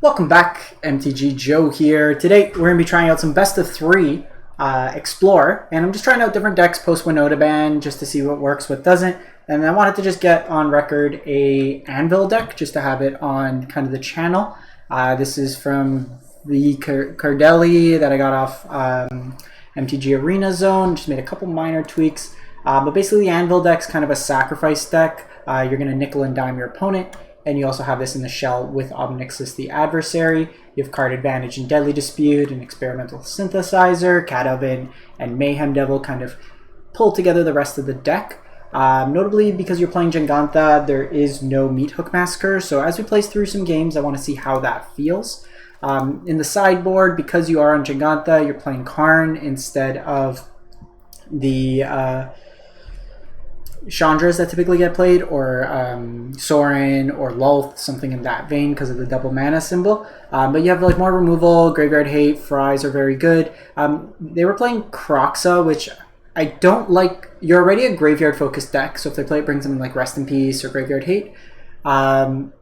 Welcome back, MTG Joe here. Today we're going to be trying out some best of 3 Explore, and I'm just trying out different decks post Winota ban just to see what works, what doesn't. And I wanted to just get on record a Anvil deck just to have it on kind of the channel. This is from the Cardelli that I got off MTG Arena Zone. Just made a couple minor tweaks, but basically the Anvil deck's kind of a sacrifice deck. You're going to nickel and dime your opponent. And you also have this in the shell with Nixilis the adversary. You have card advantage in Deadly Dispute, and Experimental Synthesizer, Cat Oven, and Mayhem Devil kind of pull together the rest of the deck. Notably, because you're playing Jengantha, there is no Meat Hook Massacre. So as we play through some games, I want to see how that feels. In the sideboard, because you are on Jengantha, you're playing Karn instead of the Chandras that typically get played, or Sorin or Lulth, something in that vein because of the double mana symbol. But you have like more removal, Graveyard Hate, Fries are very good. They were playing Kroxa, which I don't like. You're already a graveyard focused deck, so if they play it, brings them like Rest in Peace or Graveyard Hate. And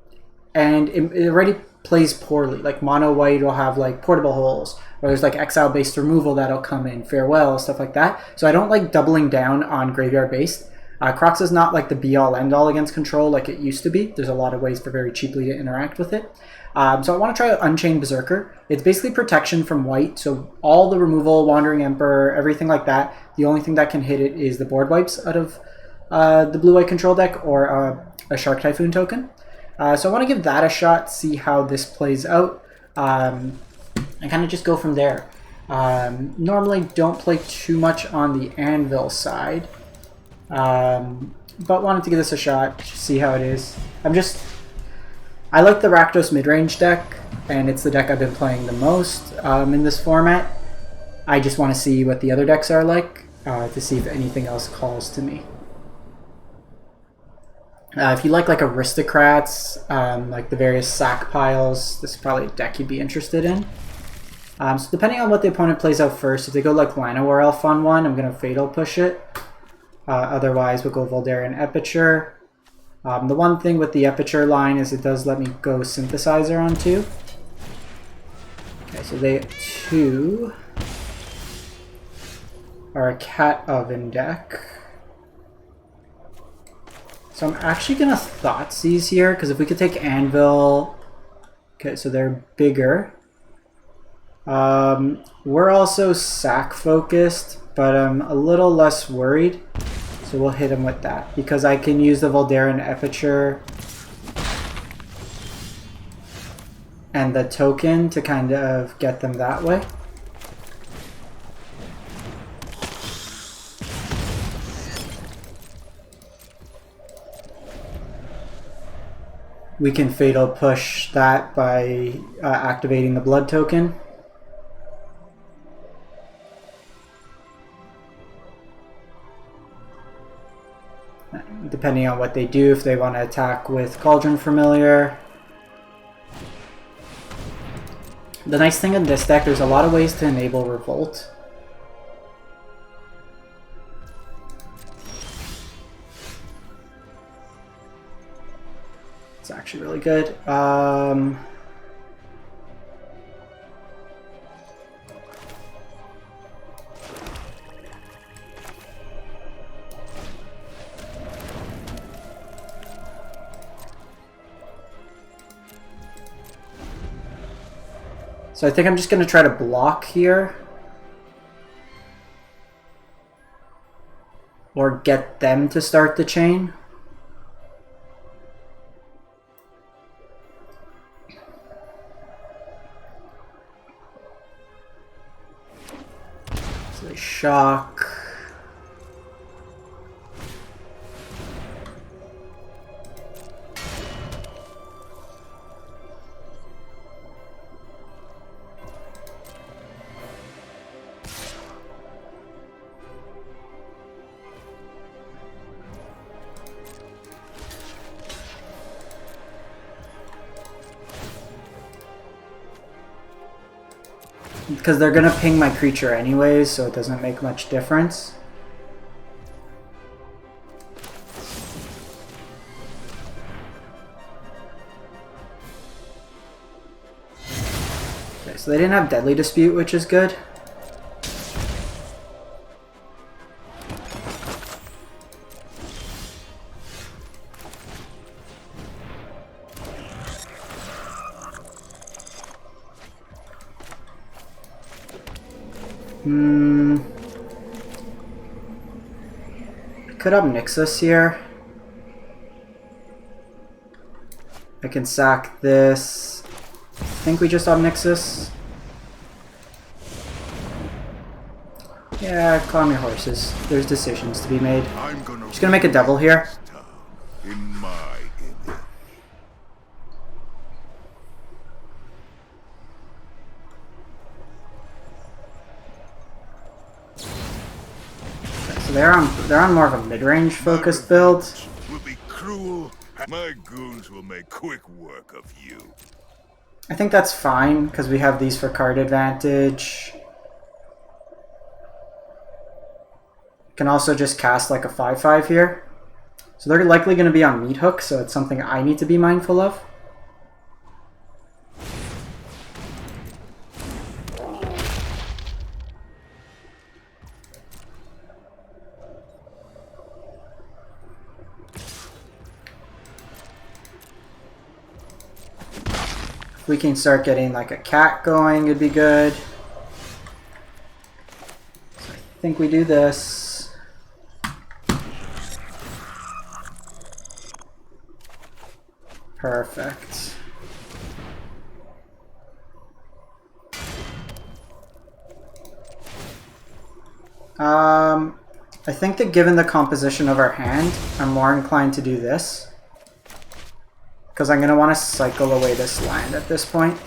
it already plays poorly. Like mono white will have like Portable Holes, or there's like exile based removal that'll come in, Farewell, stuff like that. So I don't like doubling down on graveyard based. Kroxa is not like the be-all, end-all against control like it used to be. There's a lot of ways for very cheaply to interact with it. So I want to try Unchained Berserker. It's basically protection from white, so all the removal, Wandering Emperor, everything like that. The only thing that can hit it is the board wipes out of the blue-white control deck, or a Shark Typhoon token. So I want to give that a shot, see how this plays out, and kind of just go from there. Normally don't play too much on the Anvil side. But wanted to give this a shot, see how it is. I like the Rakdos mid-range deck, and it's the deck I've been playing the most in this format. I just want to see what the other decks are like, to see if anything else calls to me. If you like aristocrats, like the various sack piles, this is probably a deck you'd be interested in. So depending on what the opponent plays out first, if they go like Llanowar Elf on one, I'm going to Fatal Push it. Otherwise, we'll go Voldaren Epiture. The one thing with the Epiture line is it does let me go Synthesizer on 2. Okay, so they 2 are a Cat Oven deck. So I'm actually going to Thoughtseize here, because if we could take Anvil... Okay, so they're bigger. We're also sack focused, but I'm a little less worried. So we'll hit him with that, because I can use the Voldaren Epiture and the token to kind of get them that way. We can Fatal Push that by activating the Blood token. Depending on what they do, if they want to attack with Cauldron Familiar. The nice thing in this deck, there's a lot of ways to enable Revolt. It's actually really good. So I think I'm just going to try to block here. Or get them to start the chain. So they shock. Because they're going to ping my creature anyways, so it doesn't make much difference. So they didn't have Deadly Dispute, which is good. Could have Nixilis here. I can sack this. I think we just have Nixilis. Yeah, calm your horses. There's decisions to be made. Just gonna make a devil here. So they're on more of a mid-range focused build. Will be cruel. My goons will make quick work of you. I think that's fine because we have these for card advantage. Can also just cast like a 5/5 here. So they're likely going to be on meat hook, so it's something I need to be mindful of. If we can start getting like a cat going, it'd be good. So I think we do this. Perfect. I think that given the composition of our hand, I'm more inclined to do this. Because I'm going to want to cycle away this land at this point.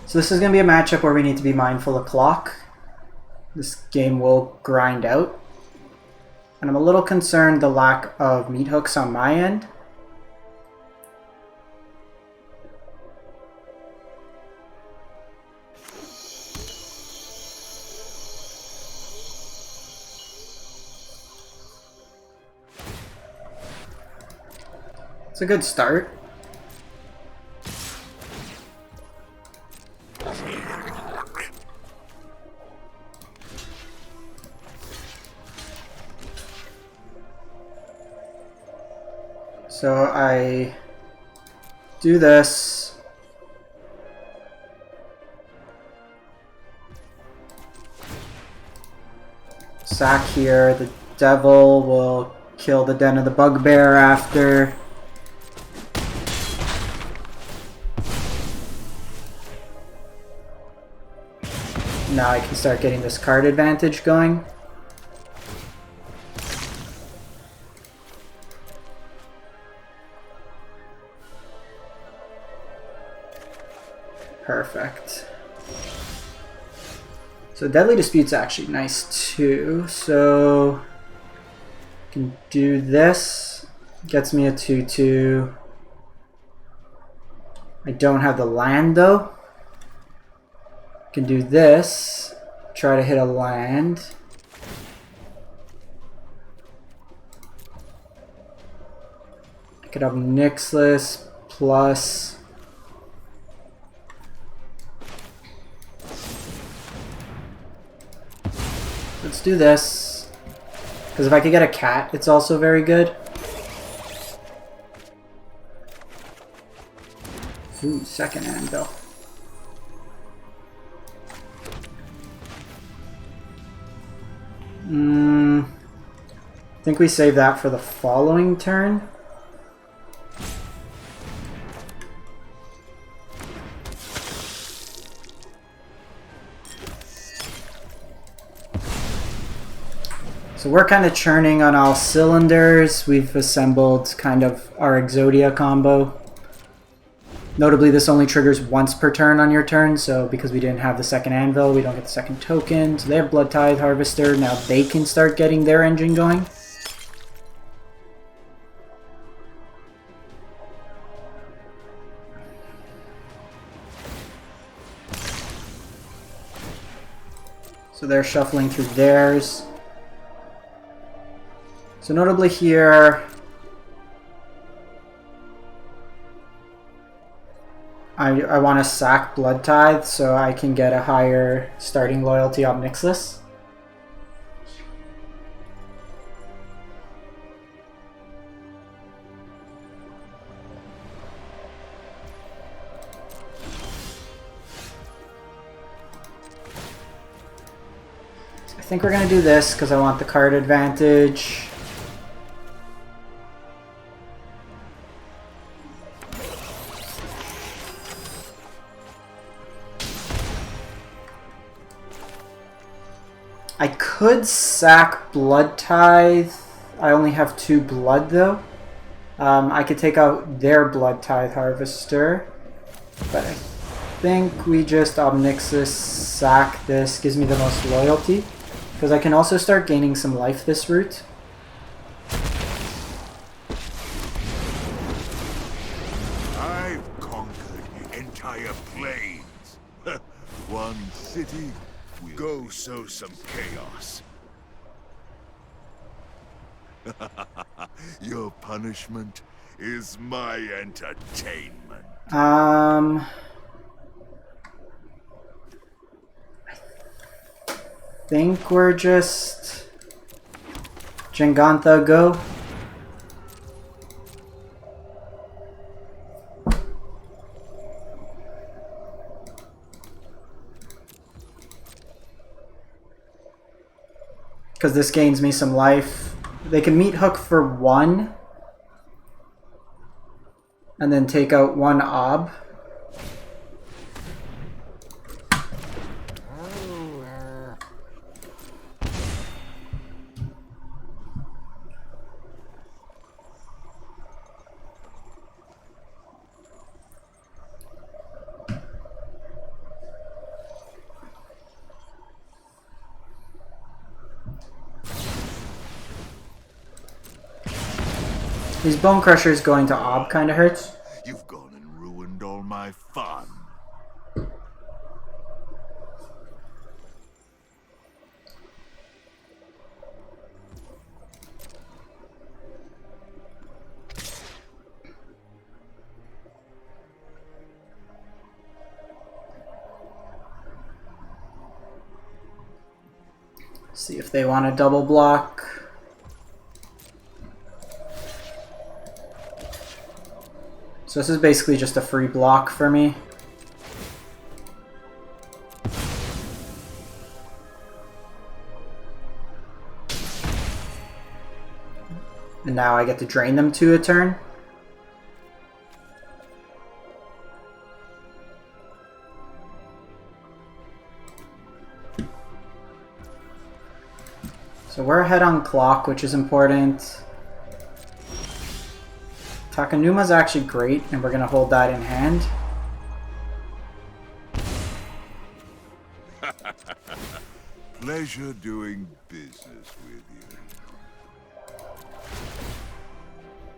So this is going to be a matchup where we need to be mindful of clock. This game will grind out. And I'm a little concerned the lack of meat hooks on my end. It's a good start. So I do this. Sack here. The devil will kill the Den of the Bugbear after. Now I can start getting this card advantage going. Perfect. So Deadly Dispute's actually nice too. So I can do this. Gets me a 2/2. I don't have the land though. Can do this, try to hit a land. I could have Nixilis plus. Let's do this. Because if I could get a cat, it's also very good. Ooh, second anvil. I think we save that for the following turn. So we're kind of churning on all cylinders. We've assembled kind of our Exodia combo. Notably, this only triggers once per turn on your turn, so because we didn't have the second anvil, we don't get the second token. So they have Blood Tithe Harvester, now they can start getting their engine going. So they're shuffling through theirs. So notably here, I want to sack Blood Tithe so I can get a higher starting loyalty on Nixilis. I think we're going to do this because I want the card advantage. I could sack Blood Tithe. I only have 2 blood though. I could take out their Blood Tithe Harvester. But I think we just Nixilis sack this. Gives me the most loyalty. Because I can also start gaining some life this route. I've conquered entire plains. One city will go sow some chaos. Your punishment is my entertainment. I think we're just Jengantha go. Because this gains me some life. They can meet Hook for 1 and then take out 1 Ob. These Bone Crushers going to Ob kind of hurts. You've gone and ruined all my fun. See if they want to double block. So this is basically just a free block for me. And now I get to drain them to a turn. So we're ahead on clock, which is important. Takanuma's actually great, and we're going to hold that in hand. Pleasure doing business with you.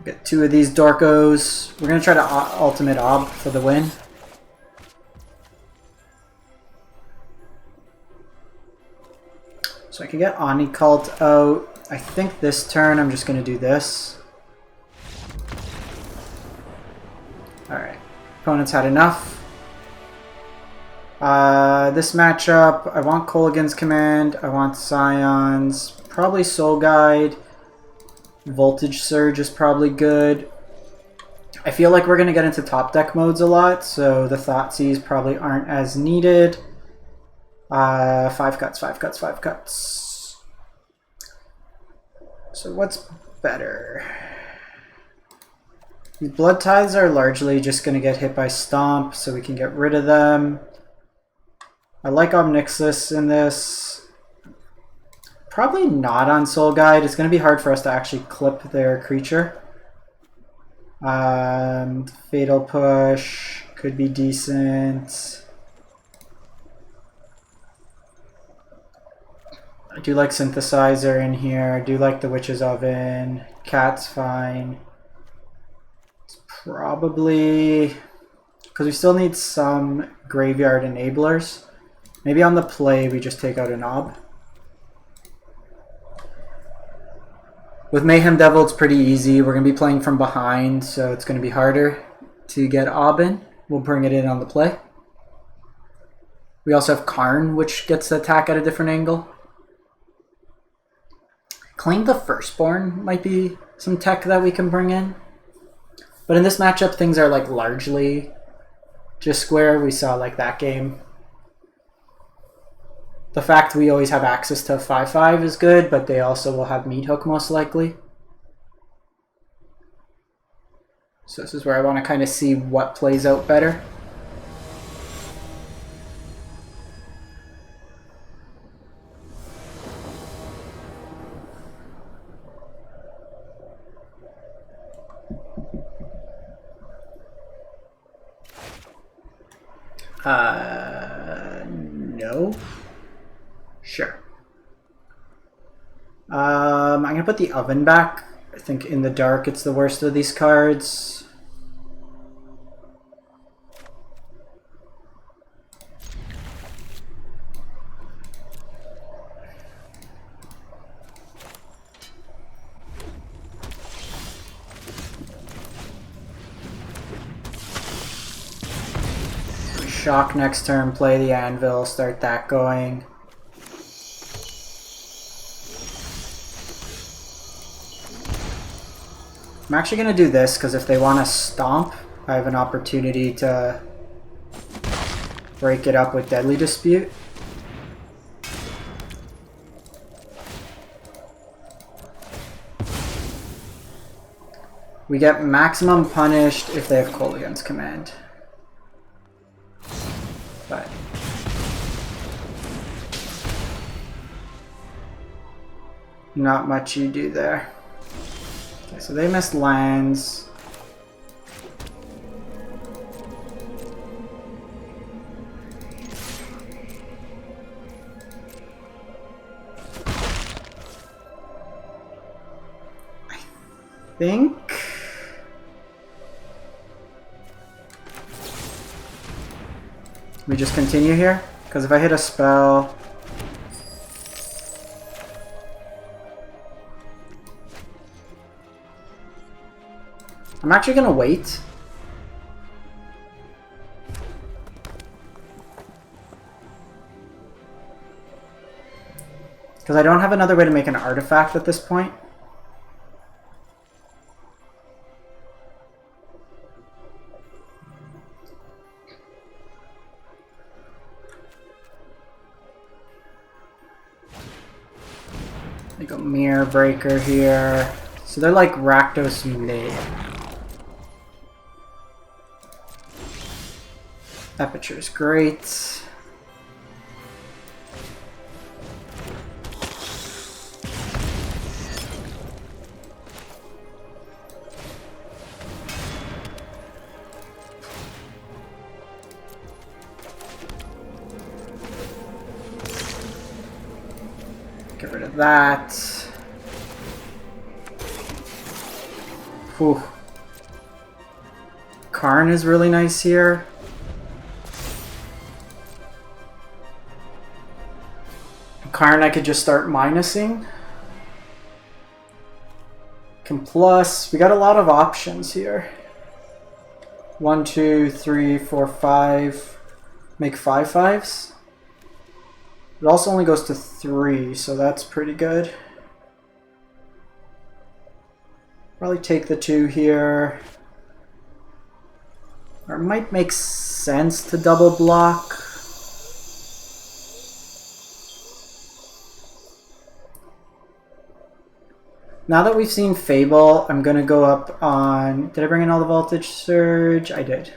Get 2 of these Dorkos. We're going to try to ultimate Ob for the win. So I can get Ani Cult out. I think this turn I'm just going to do this. Alright, opponent's had enough. This matchup, I want Kolaghan's Command, I want Scions, probably Soul Guide, Voltage Surge is probably good. I feel like we're going to get into top deck modes a lot, so the Thoughtseize probably aren't as needed. 5 cuts, 5 cuts, 5 cuts. So what's better? These Blood Tithes are largely just going to get hit by Stomp, so we can get rid of them. I like Nixilis in this. Probably not on Soul Guide. It's going to be hard for us to actually clip their creature. Fatal Push could be decent. I do like Synthesizer in here. I do like the Witch's Oven. Cat's fine. Probably, because we still need some graveyard enablers. Maybe on the play we just take out an Ob. With Mayhem Devil, it's pretty easy. We're going to be playing from behind, so it's going to be harder to get Aubin. We'll bring it in on the play. We also have Karn, which gets the attack at a different angle. Claim the Firstborn might be some tech that we can bring in. But in this matchup, things are like largely just square. We saw like that game. The fact we always have access to 5/5 is good, but they also will have Meat Hook most likely. So this is where I want to kind of see what plays out better. No. Sure. I'm gonna put the Oven back. I think in the dark it's the worst of these cards. Shock next turn, play the Anvil, start that going. I'm actually going to do this because if they want to stomp, I have an opportunity to break it up with Deadly Dispute. We get maximum punished if they have Kolaghan's Command. But not much you do there. Okay, so they missed lands. I think we just continue here, because if I hit a spell, I'm actually going to wait. Because I don't have another way to make an artifact at this point. Like a Mirror Breaker here. So they're like Rakdos mid. Aperture is great. Get rid of that. Whew. Karn is really nice here. Karn I could just start minusing. Can plus. We got a lot of options here. 1, 2, 3, 4, 5. Make 5/5s. It also only goes to 3, so that's pretty good. Probably take the 2 here. Or it might make sense to double block. Now that we've seen Fable, I'm going to go up on... Did I bring in all the Voltage Surge? I did.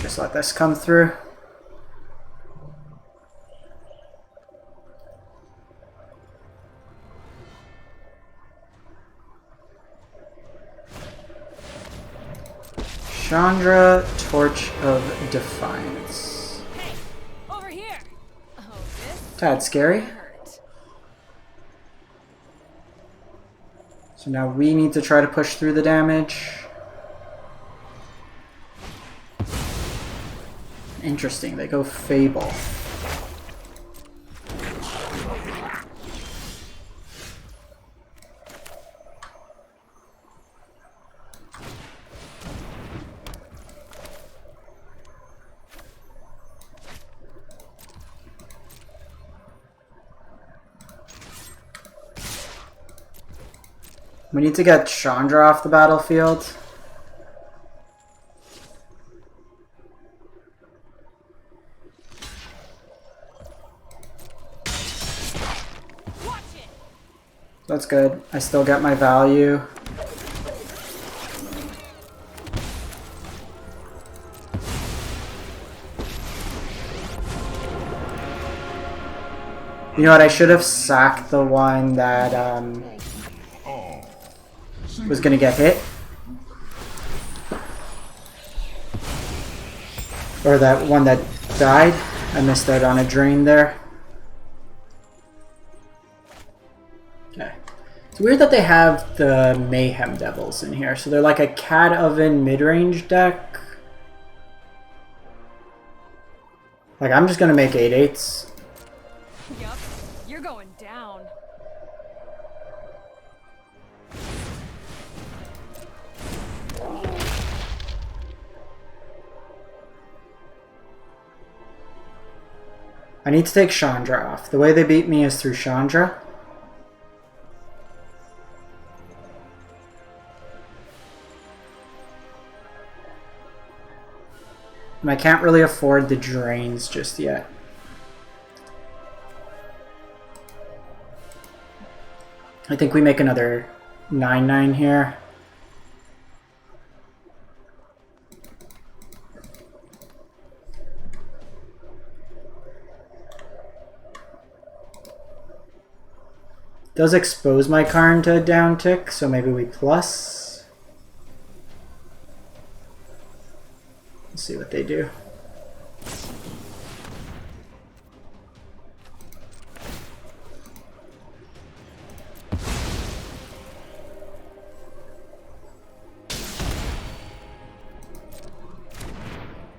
Just let this come through. Chandra, Torch of Defiance. Hey, over here. Tad scary. So now we need to try to push through the damage. Interesting, they go Fable. We need to get Chandra off the battlefield. That's good. I still get my value. You know what? I should have sacked the one that was gonna get hit. Or that one that died. I missed out on a drain there. Okay. It's weird that they have the Mayhem Devils in here. So they're like a Cat Oven mid-range deck. Like, I'm just gonna make 8/8s. Yup, you're going down. I need to take Chandra off. The way they beat me is through Chandra. And I can't really afford the drains just yet. I think we make another 9/9 here. Does expose my Karn to a down tick, so maybe we plus. Let's see what they do.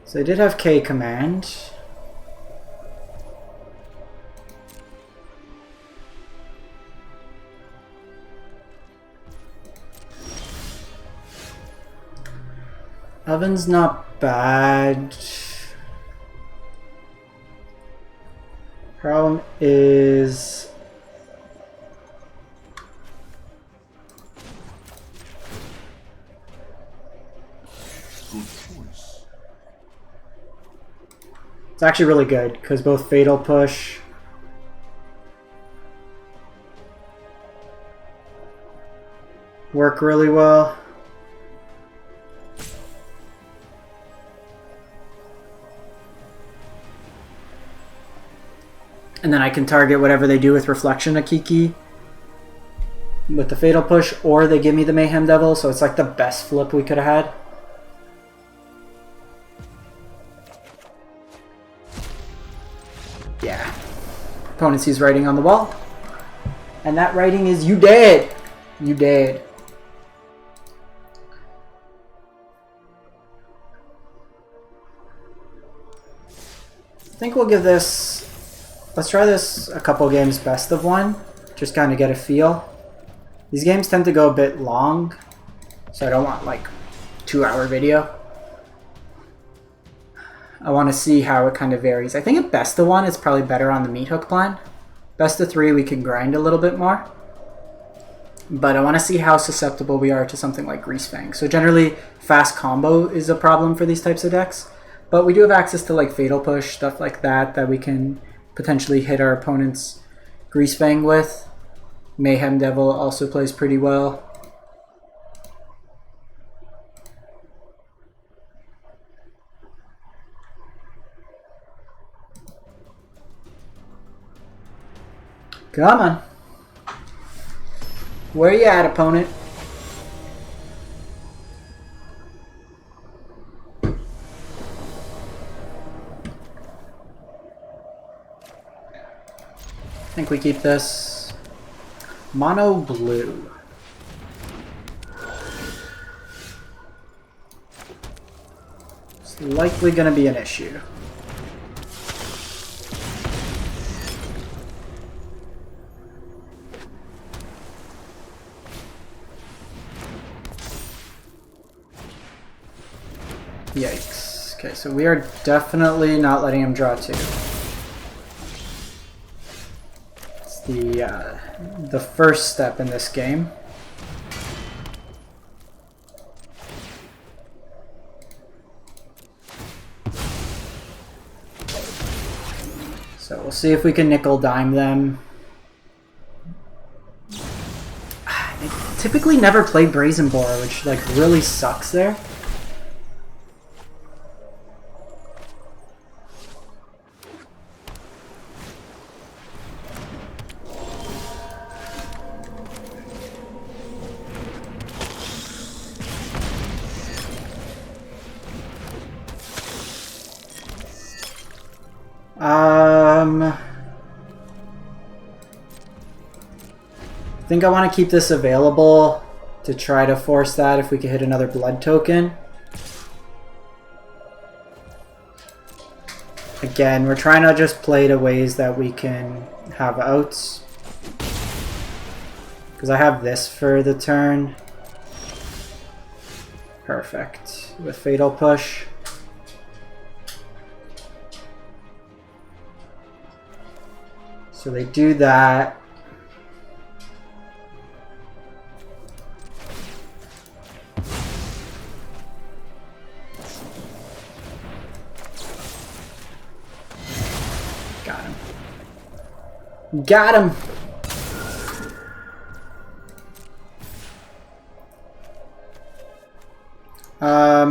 So they did have K command. Oven's not bad. Problem is Good choice. it's actually really good because both Fatal Push work really well. And then I can target whatever they do with Reflection Akiki with the Fatal Push, or they give me the Mayhem Devil, so it's like the best flip we could have had. Yeah. Opponent sees writing on the wall. And that writing is, you dead! You dead. I think we'll give this... Let's try this a couple games best of one. Just kind of get a feel. These games tend to go a bit long, so I don't want like 2-hour video. I want to see how it kind of varies. I think at best of one it's probably better on the meat hook plan. Best of 3 we can grind a little bit more. But I want to see how susceptible we are to something like Grease Fang. So generally fast combo is a problem for these types of decks. But we do have access to like Fatal Push, stuff like that, that we can potentially hit our opponent's Grease Fang with. Mayhem Devil also plays pretty well. Come on. Where you at, opponent? think we keep this. Mono blue. It's likely going to be an issue. Yikes. Okay, so we are definitely not letting him draw 2. It's the first step in this game. So we'll see if we can nickel dime them. They typically never play Brazen Boar, which like really sucks there. I think I want to keep this available to try to force that if we could hit another blood token. Again, we're trying to just play to ways that we can have outs. Because I have this for the turn. Perfect. With Fatal Push. So they do that. Got him. Got him!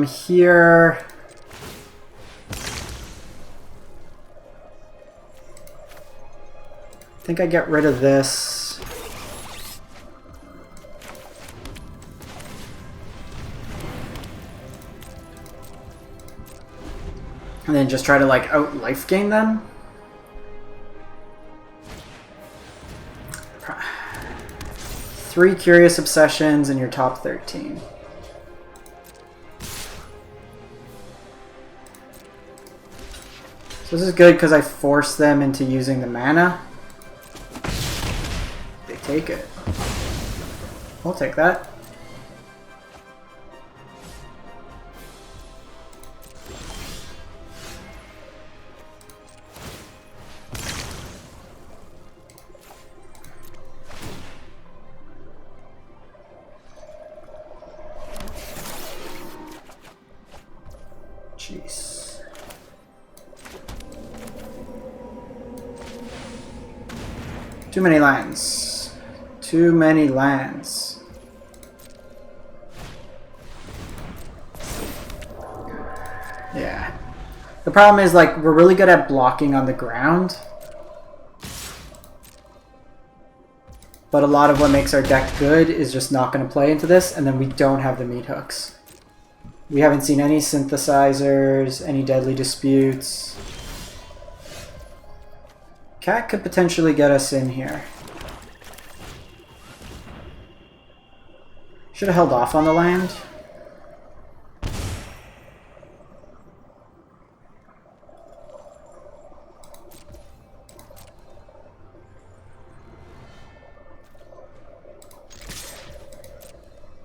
Here... I think I get rid of this. And then just try to like out life gain them. Three Curious Obsessions in your top 13. So this is good because I force them into using the mana. They take it. We'll take that. Jeez. Too many lands. Too many lands. Yeah. The problem is, like, we're really good at blocking on the ground. But a lot of what makes our deck good is just not going to play into this, and then we don't have the meat hooks. We haven't seen any synthesizers, any deadly disputes. Cat could potentially get us in here. Should have held off on the land.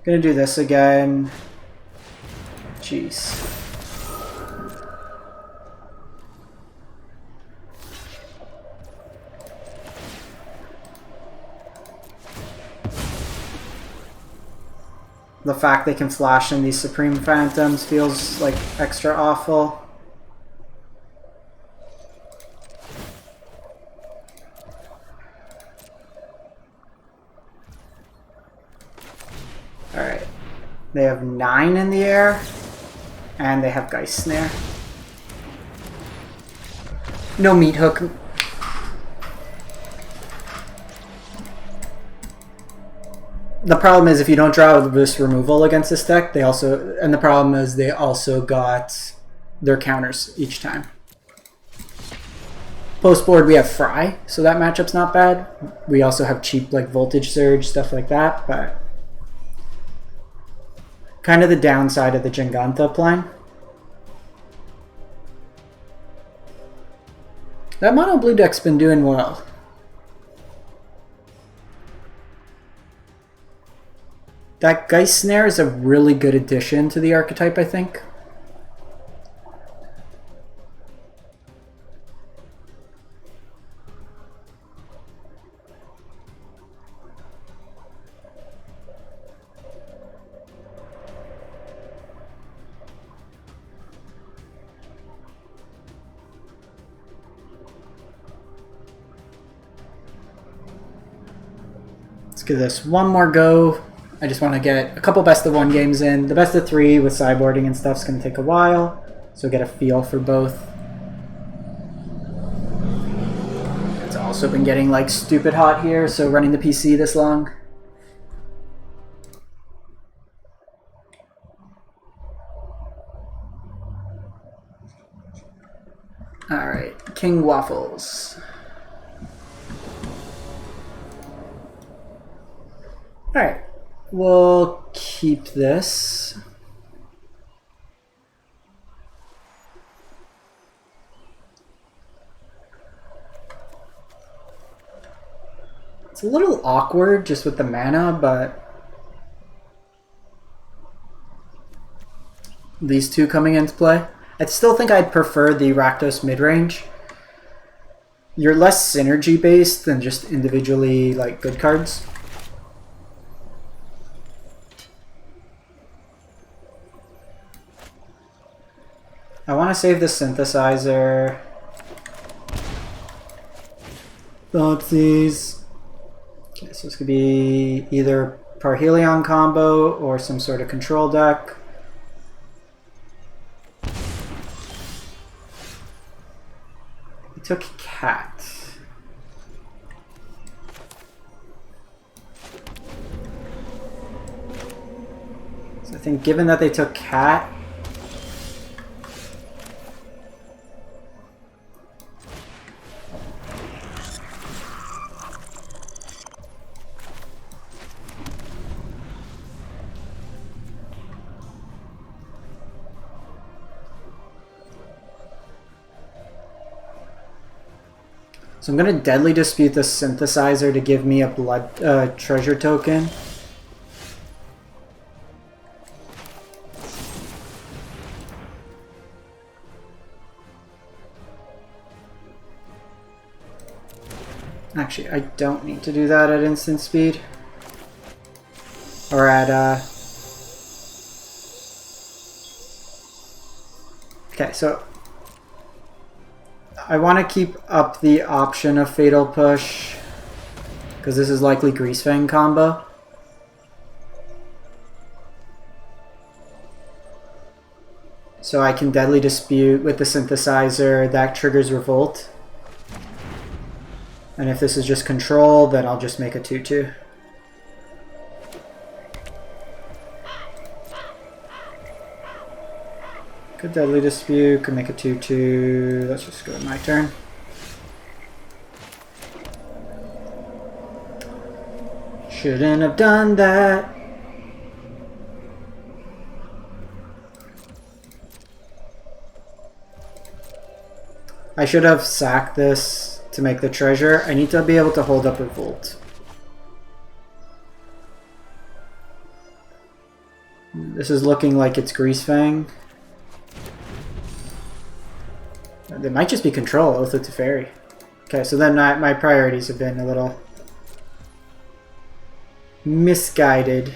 Gonna do this again. Jeez. The fact they can flash in these Supreme Phantoms feels like extra awful. Alright. They have 9 in the air, and they have Geist Snare. No meat hook. The problem is if you don't draw this removal against this deck, they also, and the problem is they also got their counters each time. Post board we have Fry, so that matchup's not bad. We also have cheap like Voltage Surge, stuff like that, but kind of the downside of the Giganta plan. That mono blue deck's been doing well. That Geist Snare is a really good addition to the archetype, I think. Let's give this one more go. I just want to get a couple best of 1 games in. The best of 3 with sideboarding and stuff is going to take a while, so get a feel for both. It's also been getting like stupid hot here, so running the PC this long. Alright, King Waffles. Alright, we'll keep this. It's a little awkward just with the mana, but these two coming into play. I still think I'd prefer the Rakdos midrange. You're less synergy based than just individually like good cards. I want to save the synthesizer. Oopsies. Okay, so this could be either Parhelion combo or some sort of control deck. He took Cat. So I think given that they took Cat, so I'm going to Deadly Dispute the synthesizer to give me a blood treasure token. Actually, I don't need to do that at instant speed. Or at... Okay, so I want to keep up the option of Fatal Push, because this is likely Greasefang combo. So I can Deadly Dispute with the synthesizer, that triggers Revolt. And if this is just control, then I'll just make a 2/2. Could Deadly Dispute, could make a 2/2. Let's just go to my turn. Shouldn't have done that. I should have sacked this to make the treasure. I need to be able to hold up Revolt. This is looking like it's Greasefang. They might just be control, Oath of Teferi. Okay, so then my priorities have been a little misguided.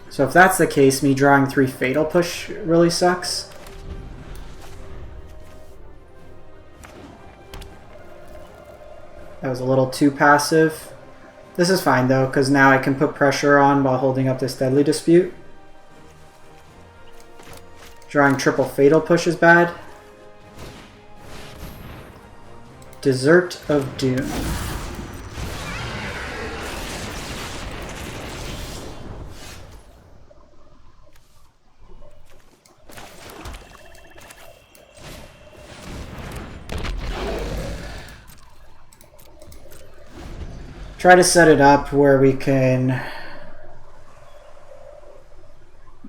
So if that's the case, me drawing 3 Fatal Push really sucks. That was a little too passive. This is fine though, because now I can put pressure on while holding up this Deadly Dispute. Drawing triple fatal push is bad. Desert of Doom. Try to set it up where we can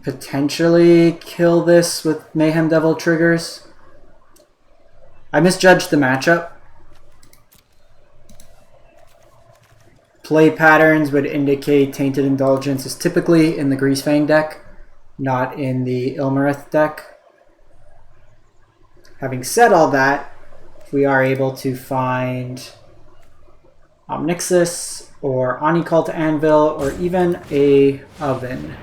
potentially kill this with Mayhem Devil triggers. I misjudged the matchup. Play patterns would indicate Tainted Indulgence is typically in the Greasefang deck, not in the Ilmarith deck. Having said all that, if we are able to find Nixilis or Anikult Anvil or even a Oven.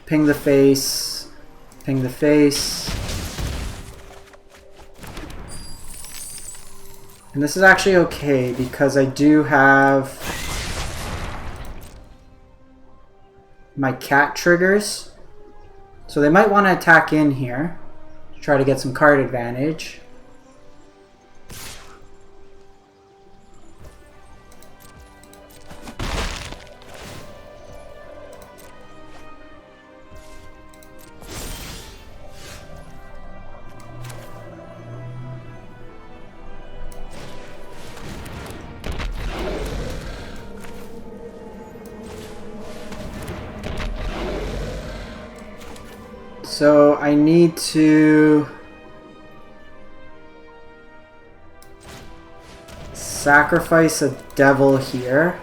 Ping the face, ping the face. And this is actually okay because I do have my cat triggers. So they might want to attack in here to try to get some card advantage. So I need to sacrifice a devil here.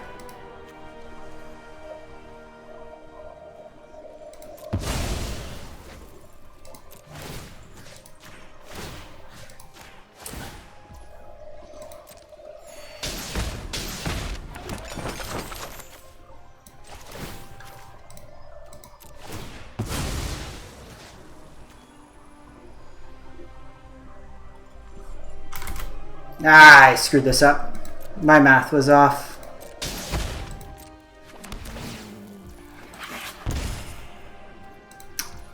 Ah, I screwed this up. My math was off.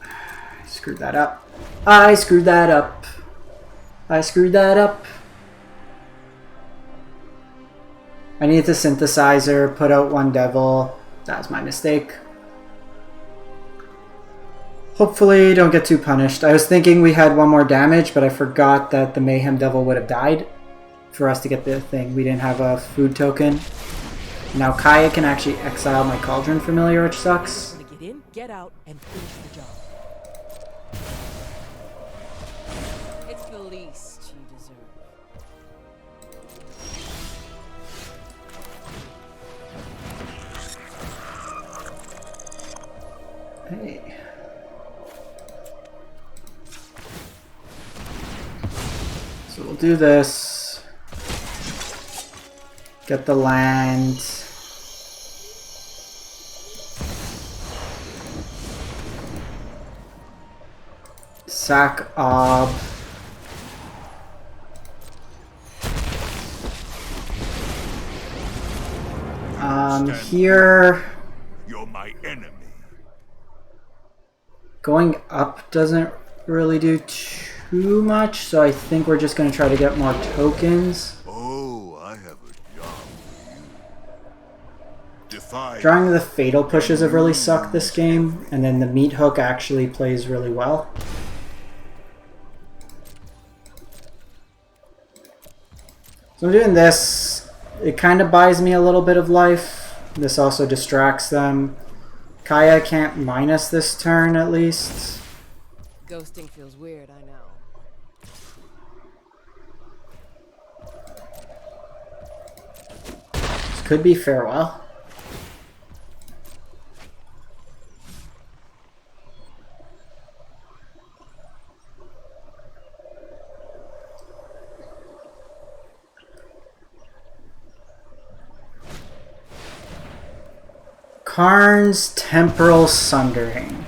I screwed that up. I screwed that up. I screwed that up. I needed the synthesizer, put out one devil. That was my mistake. Hopefully don't get too punished. I was thinking we had one more damage, but I forgot that the Mayhem Devil would have died for us to get the thing. We didn't have a food token. Now Kaya can actually exile my Cauldron Familiar, which sucks. Get in, get out, and finish the job. It's the least you deserve. Hey. So we'll do this. Get the land. Sack Ob. Here. You're my enemy. Going up doesn't really do too much, so I think we're just going to try to get more tokens. Oh, I have a job for you. Defy. Drawing the fatal pushes have really sucked this game, and then the meat hook actually plays really well. So I'm doing this. It kind of buys me a little bit of life. This also distracts them. Kaya can't minus this turn at least. Ghosting feels weird, I know. This could be farewell. Karn's Temporal Sundering.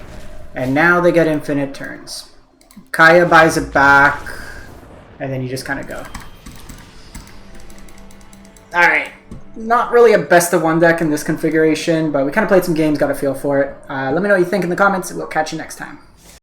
And now they get infinite turns. Kaya buys it back, and then you just kind of go. Alright. Not really a best of one deck in this configuration, but we kind of played some games, got a feel for it. Let me know what you think in the comments, and we'll catch you next time.